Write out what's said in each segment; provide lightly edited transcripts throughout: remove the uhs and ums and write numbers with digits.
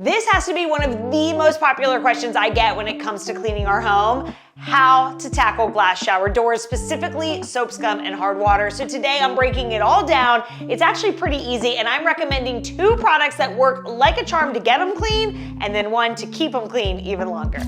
This has to be one of the most popular questions I get when it comes to cleaning our home: how to tackle glass shower doors, specifically soap, scum, and hard water. So today I'm breaking it all down. It's actually pretty easy, and I'm recommending 2 products that work like a charm to get them clean, and then 1 to keep them clean even longer.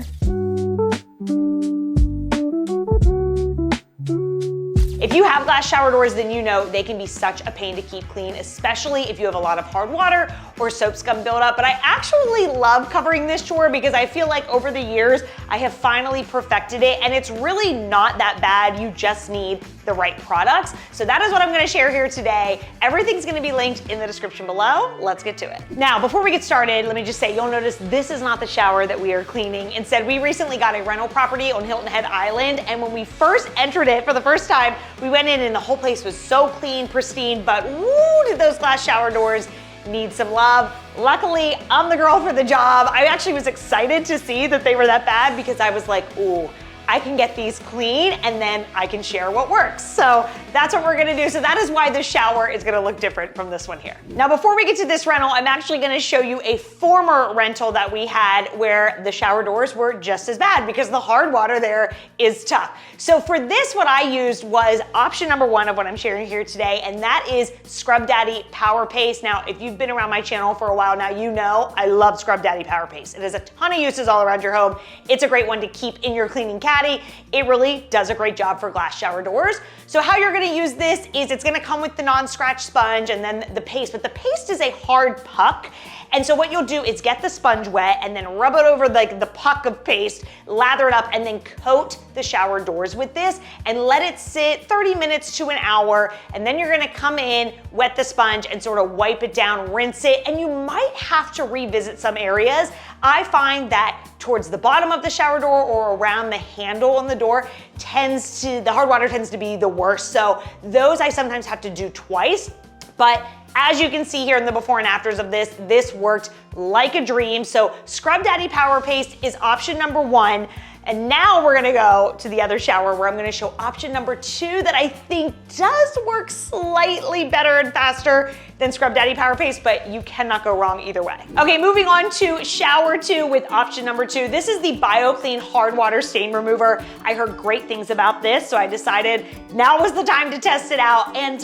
If you have glass shower doors, then you know they can be such a pain to keep clean, especially if you have a lot of hard water or soap scum buildup. But I actually love covering this chore because I feel like over the years, I have finally perfected it, and it's really not that bad. You just need the right products. So that is what I'm gonna share here today. Everything's gonna be linked in the description below. Let's get to it. Now, before we get started, let me just say, you'll notice this is not the shower that we are cleaning. Instead, we recently got a rental property on Hilton Head Island, and when we first entered it for the first time, we went in and the whole place was so clean, pristine, but woo, did those glass shower doors need some love. Luckily, I'm the girl for the job. I actually was excited to see that they were that bad because I was like, ooh, I can get these clean and then I can share what works. So that's what we're gonna do. So that is why this shower is gonna look different from this one here. Now, before we get to this rental, I'm actually gonna show you a former rental that we had where the shower doors were just as bad because the hard water there is tough. So for this, what I used was option number 1 of what I'm sharing here today, and that is Scrub Daddy Power Paste. Now, if you've been around my channel for a while now, you know I love Scrub Daddy Power Paste. It has a ton of uses all around your home. It's a great one to keep in your cleaning caddy. It really does a great job for glass shower doors. So how you're gonna use this is it's gonna come with the non-scratch sponge and then the paste, but the paste is a hard puck. And so what you'll do is get the sponge wet and then rub it over like the puck of paste, lather it up, and then coat the shower doors with this and let it sit 30 minutes to an hour. And then you're gonna come in, wet the sponge, and sort of wipe it down, rinse it, and you might have to revisit some areas. I find that towards the bottom of the shower door or around the handle on the door the hard water tends to be the worst. So those I sometimes have to do twice. But as you can see here in the before and afters of this worked like a dream. So Scrub Daddy Power Paste is option number 1. And now we're gonna go to the other shower where I'm gonna show option number 2 that I think does work slightly better and faster than Scrub Daddy Power Paste, but you cannot go wrong either way. Okay, moving on to shower 2 with option number 2. This is the BioClean Hard Water Stain Remover. I heard great things about this, so I decided now was the time to test it out. And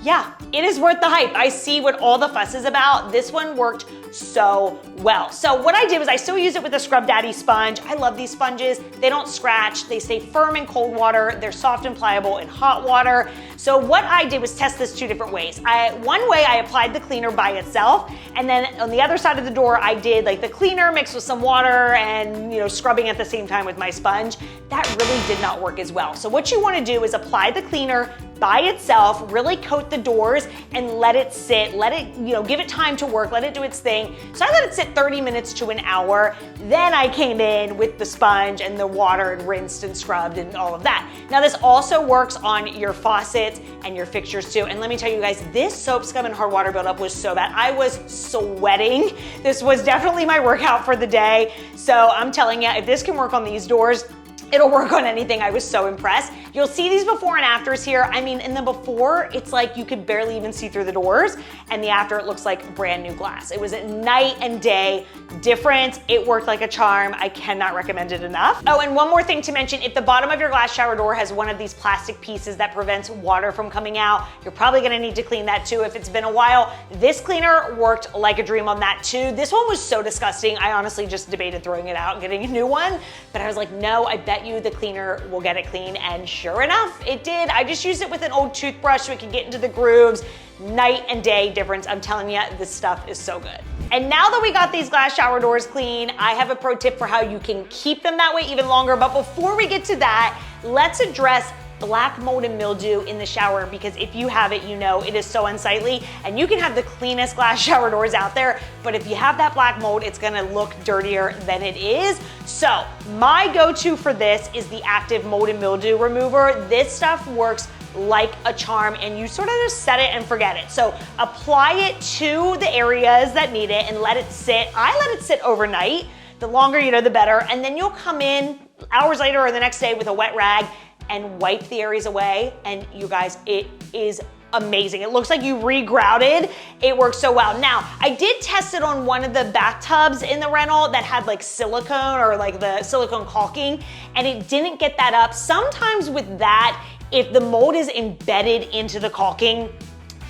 yeah, it is worth the hype. I see what all the fuss is about. This one worked so well. So what I did was I still use it with a Scrub Daddy sponge. I love these sponges. They don't scratch. They stay firm in cold water. They're soft and pliable in hot water. So what I did was test this 2 different ways. One way I applied the cleaner by itself, and then on the other side of the door I did like the cleaner mixed with some water and scrubbing at the same time with my sponge. That really did not work as well. So what you want to do is apply the cleaner by itself, really coat the doors and let it sit, let it, give it time to work, let it do its thing. So I let it sit 30 minutes to an hour. Then I came in with the sponge and the water and rinsed and scrubbed and all of that. Now this also works on your faucets and your fixtures too. And let me tell you guys, this soap, scum, and hard water buildup was so bad. I was sweating. This was definitely my workout for the day. So I'm telling you, if this can work on these doors, it'll work on anything. I was so impressed. You'll see these before and afters here. I mean, in the before, it's like you could barely even see through the doors, and the after, it looks like brand new glass. It was a night and day difference. It worked like a charm. I cannot recommend it enough. Oh, and one more thing to mention, if the bottom of your glass shower door has one of these plastic pieces that prevents water from coming out, you're probably gonna need to clean that too if it's been a while. This cleaner worked like a dream on that too. This one was so disgusting. I honestly just debated throwing it out and getting a new one, but I was like, no, I bet you the cleaner will get it clean, and sure enough, it did. I just used it with an old toothbrush so it could get into the grooves. Night and day difference. I'm telling you, this stuff is so good. And now that we got these glass shower doors clean, I have a pro tip for how you can keep them that way even longer. But before we get to that, let's address black mold and mildew in the shower, because if you have it, you know it is so unsightly, and you can have the cleanest glass shower doors out there, but if you have that black mold, it's gonna look dirtier than it is. So my go-to for this is the active mold and mildew remover. This stuff works like a charm, and you sort of just set it and forget it. So apply it to the areas that need it and let it sit. I let it sit overnight. The longer, the better. And then you'll come in hours later or the next day with a wet rag and wipe the areas away. And you guys, it is amazing. It looks like you re-grouted. It works so well. Now, I did test it on one of the bathtubs in the rental that had like silicone or like the silicone caulking, and it didn't get that up. Sometimes with that, if the mold is embedded into the caulking,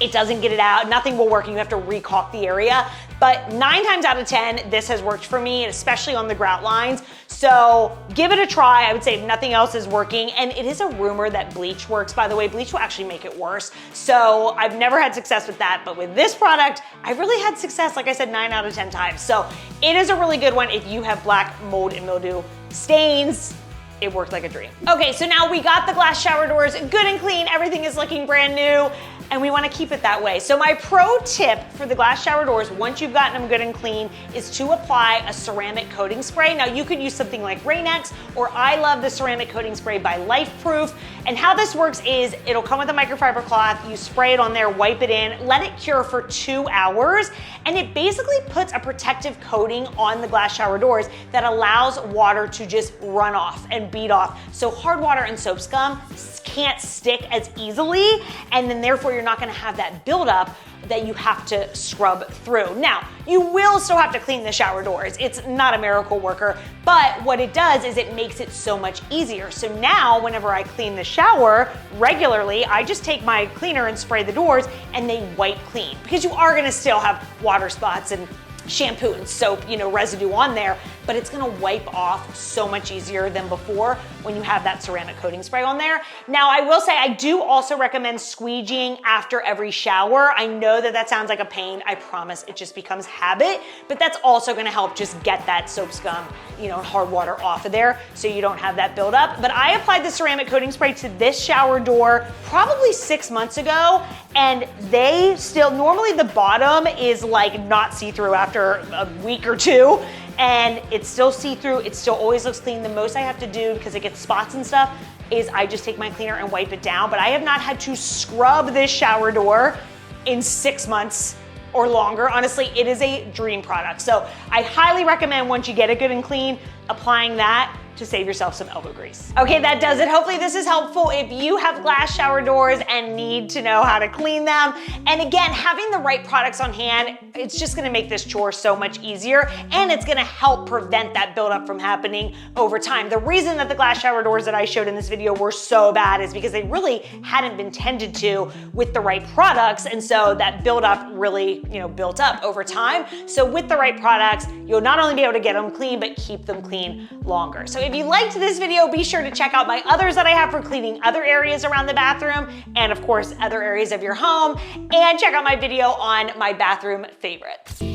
it doesn't get it out. Nothing will work and you have to re-caulk the area. But 9 times out of 10, this has worked for me, especially on the grout lines. So give it a try. I would say if nothing else is working. And it is a rumor that bleach works, by the way. Bleach will actually make it worse. So I've never had success with that. But with this product, I really had success, like I said, 9 out of 10 times. So it is a really good one if you have black mold and mildew stains. It worked like a dream. Okay, so now we got the glass shower doors good and clean. Everything is looking brand new, and we wanna keep it that way. So my pro tip for the glass shower doors, once you've gotten them good and clean, is to apply a ceramic coating spray. Now you could use something like Rain-X, or I love the ceramic coating spray by LifeProof. And how this works is it'll come with a microfiber cloth, you spray it on there, wipe it in, let it cure for 2 hours, and it basically puts a protective coating on the glass shower doors that allows water to just run off and bead off. So hard water and soap scum can't stick as easily, and then therefore you're not gonna have that buildup that you have to scrub through. Now, you will still have to clean the shower doors. It's not a miracle worker, but what it does is it makes it so much easier. So now, whenever I clean the shower regularly, I just take my cleaner and spray the doors and they wipe clean, because you are gonna still have water spots and shampoo and soap, residue on there, but it's gonna wipe off so much easier than before when you have that ceramic coating spray on there. Now, I will say I do also recommend squeegeeing after every shower. I know that sounds like a pain. I promise it just becomes habit, but that's also gonna help just get that soap scum, and hard water off of there so you don't have that buildup. But I applied the ceramic coating spray to this shower door probably 6 months ago, and they still, normally the bottom is like not see-through after a week or two, and it's still see-through, it still always looks clean. The most I have to do, because it gets spots and stuff, is I just take my cleaner and wipe it down, but I have not had to scrub this shower door in 6 months or longer. Honestly, it is a dream product. So I highly recommend, once you get it good and clean, applying that to save yourself some elbow grease. Okay, that does it. Hopefully this is helpful if you have glass shower doors and need to know how to clean them. And again, having the right products on hand, it's just gonna make this chore so much easier, and it's gonna help prevent that buildup from happening over time. The reason that the glass shower doors that I showed in this video were so bad is because they really hadn't been tended to with the right products, and so that buildup really, built up over time. So with the right products, you'll not only be able to get them clean, but keep them clean longer. So if you liked this video, be sure to check out my others that I have for cleaning other areas around the bathroom, and of course, other areas of your home, and check out my video on my bathroom favorites.